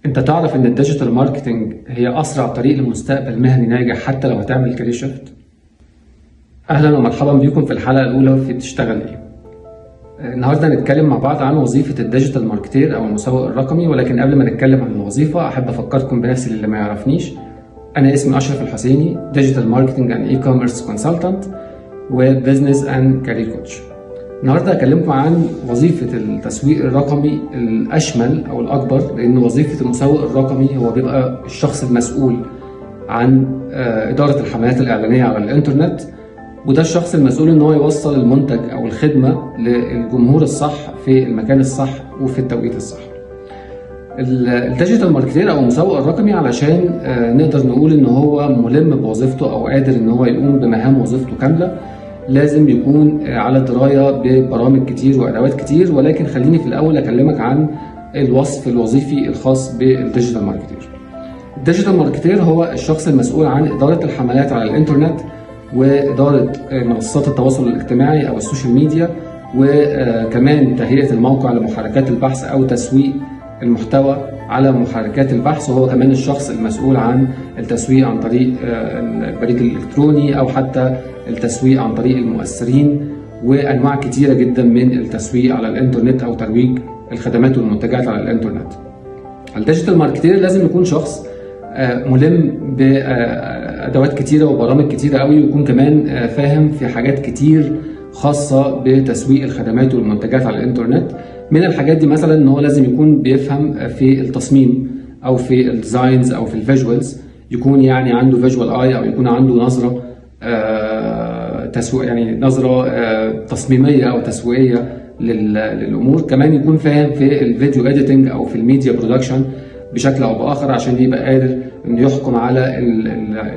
انت تعرف ان الديجيتال ماركتنج هي اسرع طريق لمستقبل مهني ناجح حتى لو هتعمل كارير شيفت؟ اهلا ومرحبا بكم في الحلقه الاولى في بتشتغل ايه. النهارده هنتكلم مع بعض عن وظيفه الديجيتال ماركتير او المسوق الرقمي، ولكن قبل ما نتكلم عن الوظيفه احب افكركم بنفسي اللي ما يعرفنيش. انا اسمي اشرف الحسيني، ديجيتال ماركتنج اند اي كوميرس كونسلتنت وبزنس اند كارير كوتش. النهارده هكلمكم عن وظيفه التسويق الرقمي الاشمل او الاكبر، لان وظيفه المسوق الرقمي هو بيبقى الشخص المسؤول عن اداره الحملات الاعلانيه على الانترنت، وده الشخص المسؤول ان هو يوصل المنتج او الخدمه للجمهور الصح في المكان الصح وفي التوقيت الصح. الديجيتال ماركتير او المسوق الرقمي علشان نقدر نقول ان هو ملم بوظيفته او قادر ان هو يقوم بمهام وظيفته كامله، لازم يكون على درايه ببرامج كتير وادوات كتير. ولكن خليني في الاول اكلمك عن الوصف الوظيفي الخاص بالديجيتال ماركتير. الديجيتال ماركتير هو الشخص المسؤول عن اداره الحملات على الانترنت واداره منصات التواصل الاجتماعي او السوشيال ميديا، وكمان تهيئه الموقع لمحركات البحث او تسويق المحتوى على محركات البحث. وهو كمان الشخص المسؤول عن التسويق عن طريق البريد الالكتروني او حتى التسويق عن طريق المؤثرين، وانواع كتيره جدا من التسويق على الانترنت او ترويج الخدمات والمنتجات على الانترنت. الديجيتال ماركتير لازم يكون شخص ملم بادوات كتيره وبرامج كتيره قوي، ويكون كمان فاهم في حاجات كتير خاصه بتسويق الخدمات والمنتجات على الانترنت. من الحاجات دي مثلا ان هو لازم يكون بيفهم في التصميم او في الديزاينز او في الفيجوالز، يكون يعني عنده فيجوال اي او يكون عنده نظره تسويق، يعني نظره تصميميه او تسويقيه للامور. كمان يكون فاهم في الفيديو اديتنج او في الميديا برودكشن بشكل او باخر، عشان يبقى قادر انه يحكم على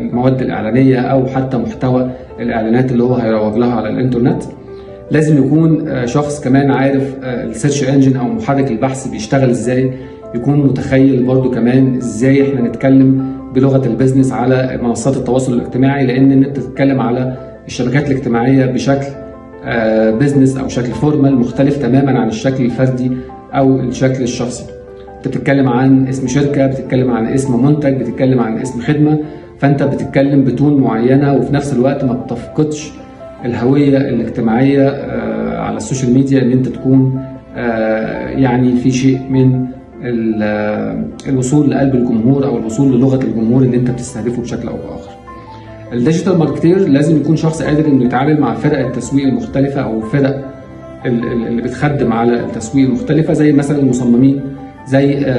المواد الاعلانيه او حتى محتوى الاعلانات اللي هو هيروج لها على الانترنت. لازم يكون شخص كمان عارف السيرش انجن او محرك البحث بيشتغل ازاي، يكون متخيل برضو كمان ازاي احنا نتكلم بلغه البيزنس على منصات التواصل الاجتماعي، لان انت تتكلم على الشبكات الاجتماعيه بشكل بيزنس او شكل فورمال مختلف تماما عن الشكل الفردي او الشكل الشخصي. انت بتتكلم عن اسم شركه، بتتكلم عن اسم منتج، بتتكلم عن اسم خدمه، فانت بتتكلم بتون معينه، وفي نفس الوقت ما بتفقدش الهويه الاجتماعيه على السوشيال ميديا، ان انت تكون يعني في شيء من الوصول لقلب الجمهور او الوصول للغه الجمهور اللي انت بتستهدفه بشكل او باخر. الديجيتال ماركتير لازم يكون شخص قادر انه يتعامل مع فرق التسويق المختلفه او فرق اللي بتخدم على التسويق المختلفه، زي مثلا المصممين، زي